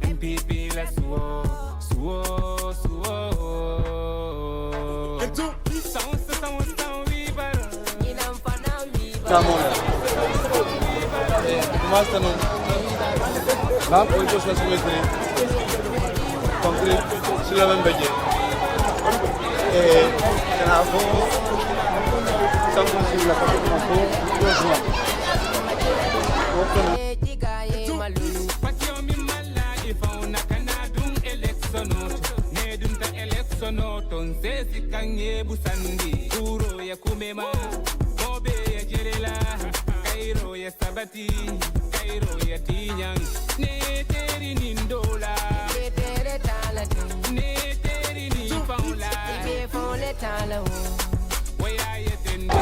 MPP, let's go. Basta não. Lá foi que eu sou simetria. Concreto, se leva bem. Na rua, estamos na parte da rua, dois lá. Sabati, Cairo ya tinyang, ne teri nindola, ne tere tala, ne teri ni faula, ne faula tala, waya yetende.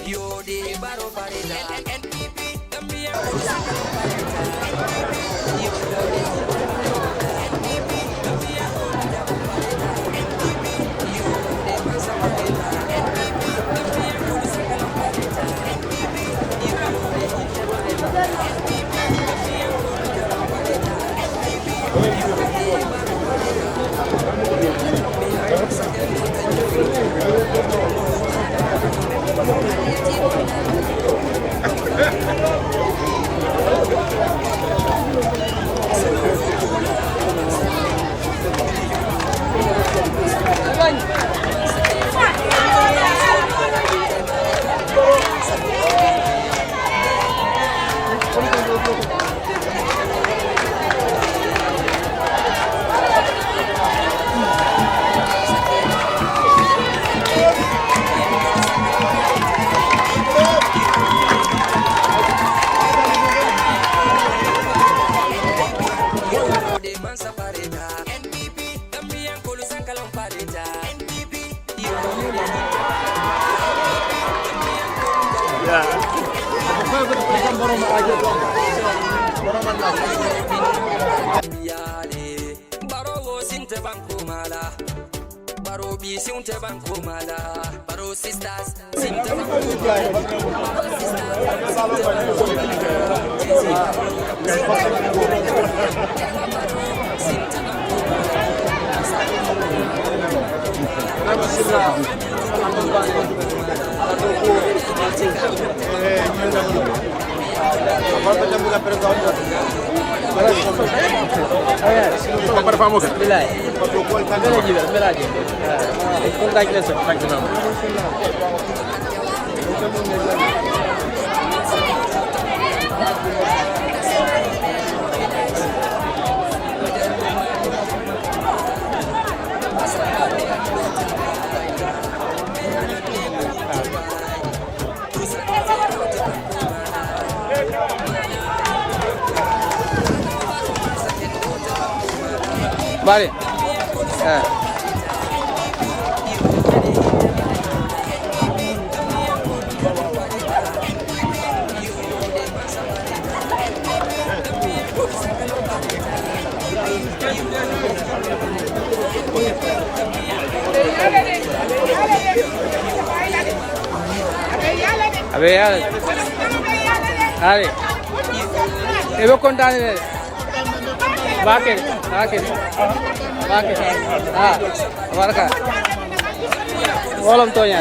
Yo de Barrow Continues, NPP, Gambia, Barrow B Sinte Banko Mala, Barrow Sisters, Sinte Banko Mala, Bari. Abe yale. Ale. Ebo kontane de. Bakit. Warga. Walam tonya.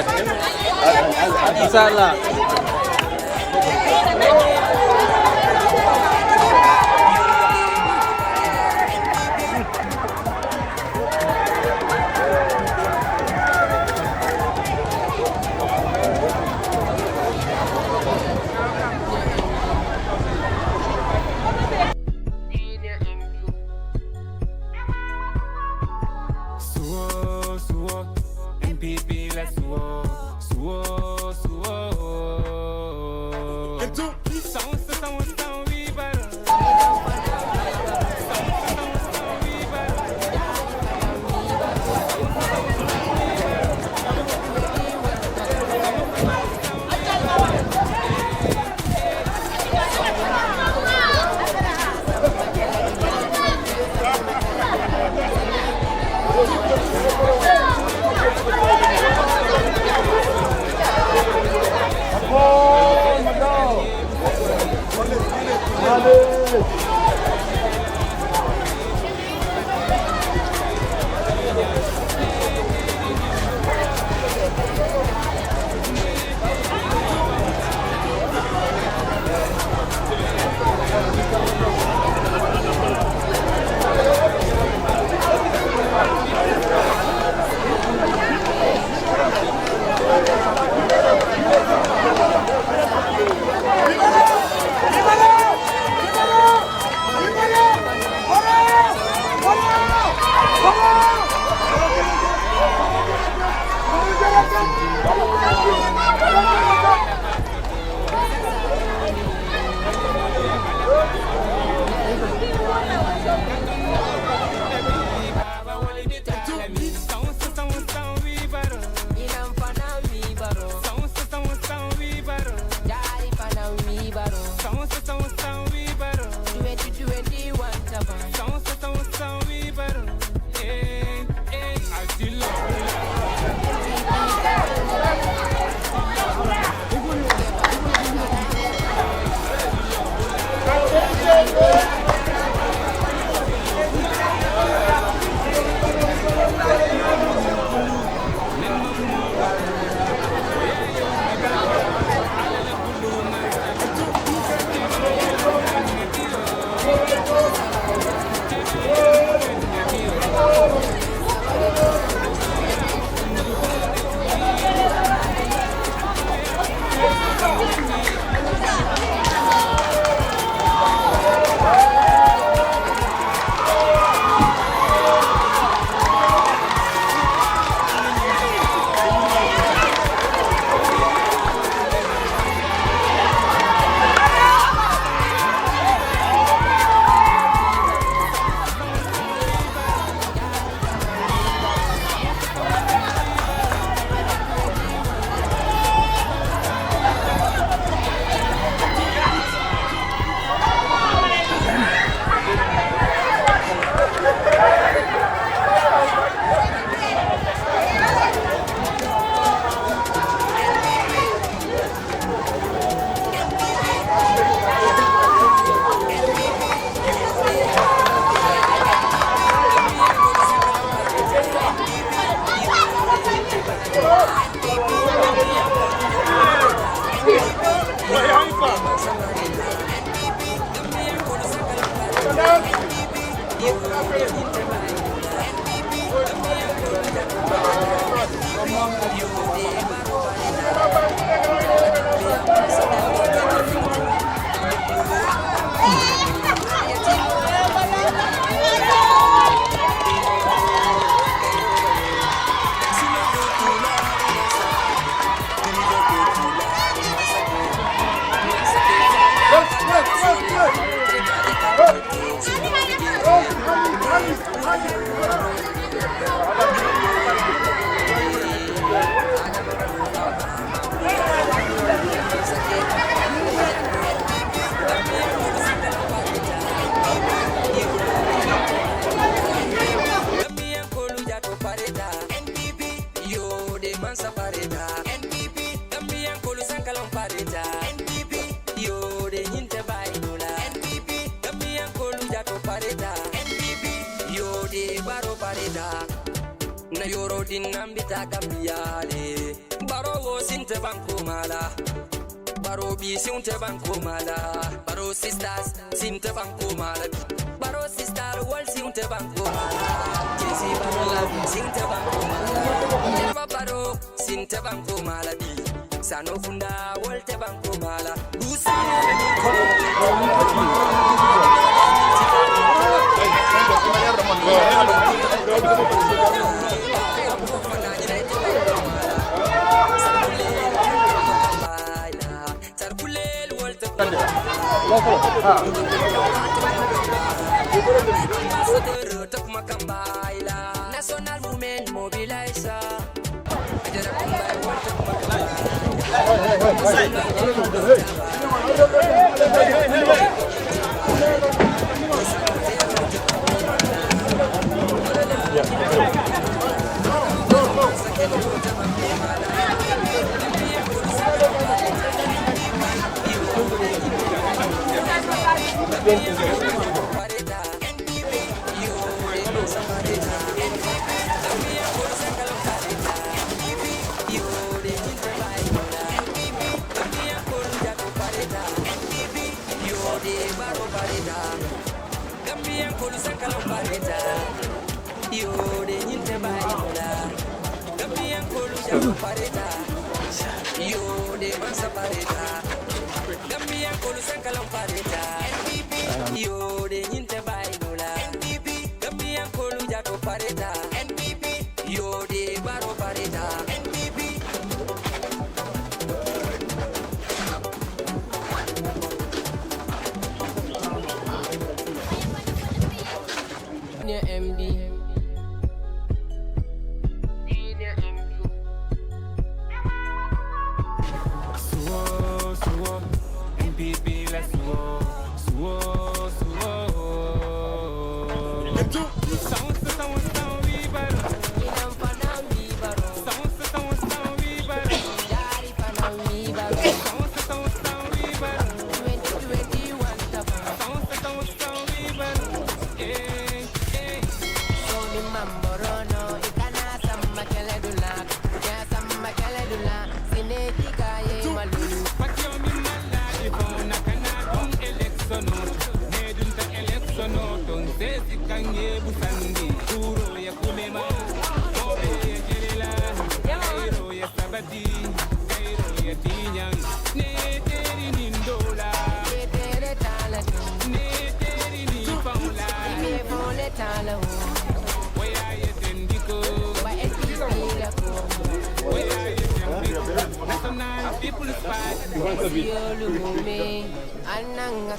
Inshallah. MPP, let's suo. Sound, we better. mansa pareta NPP Gambian kolu sankalam pareta NPP yo de nyinte bainola NPP Gambian kolu jato pareta NPP yo de Barrow pareta na yoro din nambita Gambiale Barrow wo sinte banko mala Barrow bi sinte banko mala Barrow sisters sinte banko mala Barrow sister wal sinte banko mala Jesi Barrow sinte banko mala Eva Barrow sinte banko mala bi Sano funda wal te banko mala Usano National Women Mobilizer. Gambian kolu sankalam pareta yo de nyinte bainola Gambian kolu jato pareta yo de mansa pareta Gambian kolu sankalam pareta NPP yo de nyinte bainola NPP Gambian kolu jato pareta NPP yo de Barrow pareta NPP MD Suo MPP la suo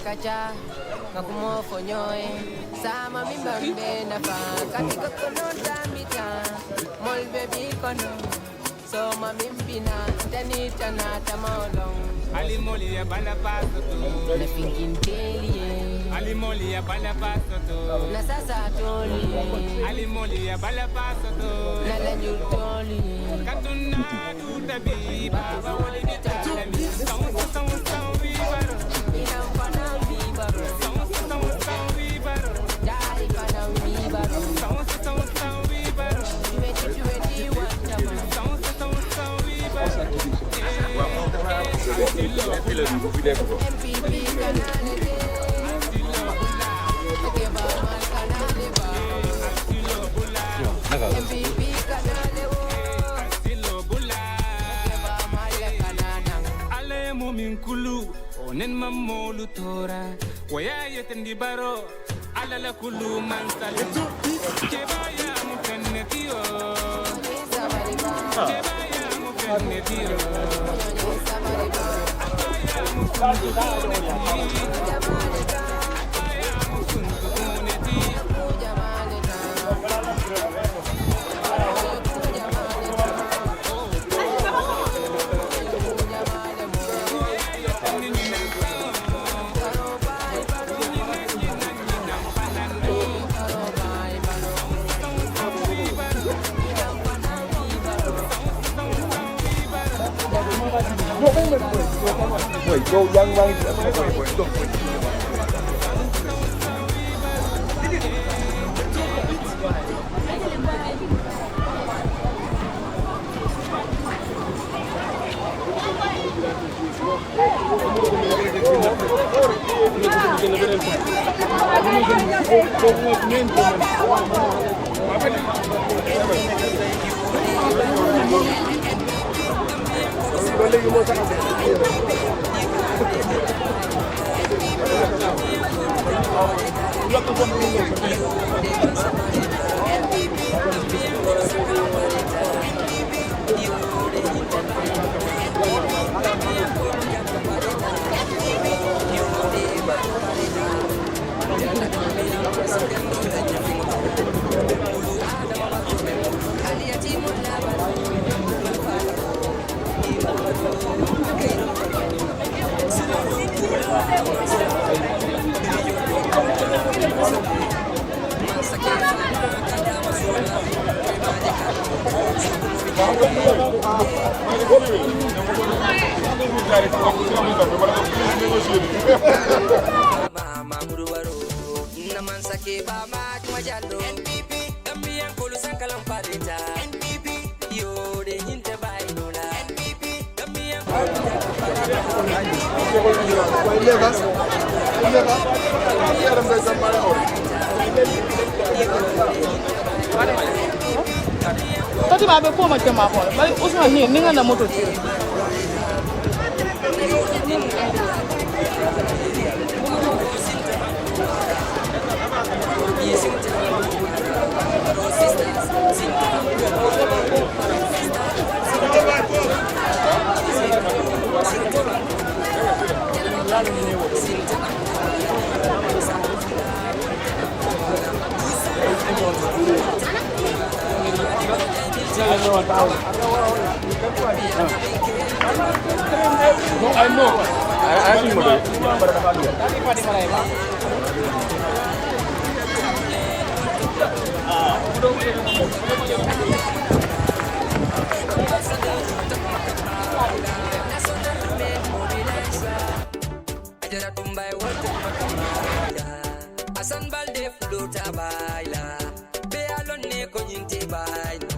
Kacha kakumo fonyoe sama mibambe nafa katika konota mita molbe bikono soma mimbina tanita na tamolong Ali moli ya bala paso tu na pinkin telie Ali moli ya bala paso tu na sasa toli Ali moli ya bala paso tu na lanjul toli katuna du tabi baba wali bitala mi sawu bibaro inam pana bibaro sawu bibaro dai pana bibaro sawu bibaro 2021 tama sawu bibaro MPP kanale de akeba man kanale ba MPP kanale wo akeba male kananang ale mumin kulu onen mamolu tora waya yetendi baro ala la kulu mansale kebaya mu fennetio sabariba kebaya mu fennetio sabariba Wait, go young man. Tadi babe ko macam apa? Balik usah ni dengan motor. No, I know. I think what Asan balde flota baila be alonne ko nyinte baila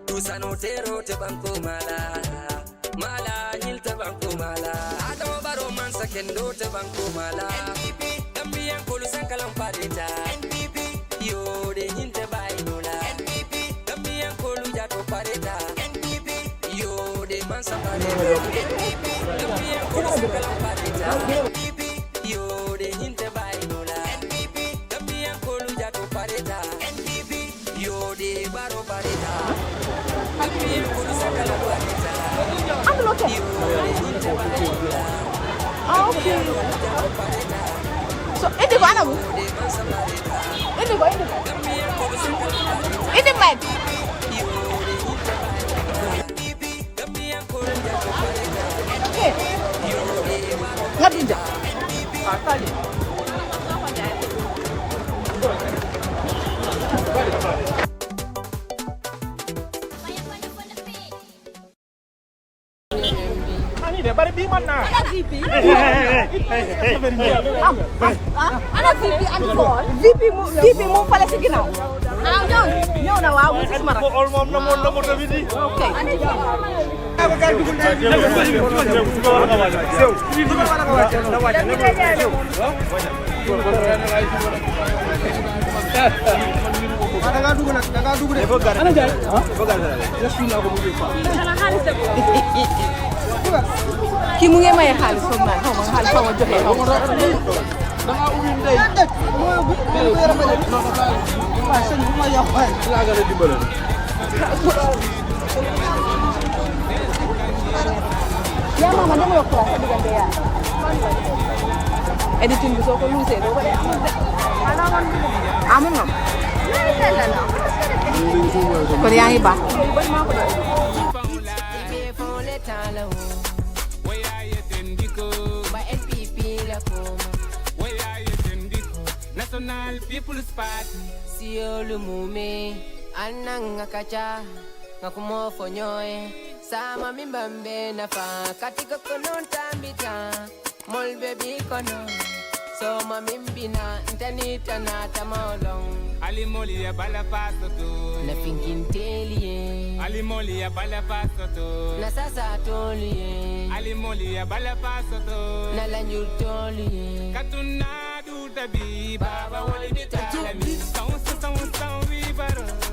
tusano tero te banko mala nyilta banko mala adamo baro man sakendo te banko mala tambiyan kolu sankalam pareta yo de nyinte baila tambiyan kolu jato pareta yo de man sapareta tambiyan kolu sankalam pareta yo de nyinte baila tambiyan kolu jato pareta yo de baro pareta tambiyan kolu sankalam pareta. Okay. So, ini ko alam. Ini ko. Ini man. Okay. Ngapi dah? Tadi. Bari bi man na. Ana VP. Ana VP and call. VP mo pala sa ginaaw. Ñëw na waaw mu ci mara. Ko ol mom na mo tamit. Okay. Ki mu ngi may xaalis foog naa xaw ma xaalis xaw ma joxe xaw ma danga ubin day moy bu yaram ba wa sen bu ma yow la ga la dimbal ya mama dama yok class sa digante ya editing bi soo ko luusee doo ko def amul ngam kon yaa ngi baax National People's Party Siyo lumume anang ngakacha ngakumo fonyoe Sama mimbambe na fa katika konon tambita mol baby kono so mamimbina ntanita na tamolong Ali moli ya bala paso to na finkin telie Ali moli ya bala paso to na sasa tolie Ali moli ya bala paso to na lanjur tolie Katuna du tabi baba wali bitala mi Sound we baro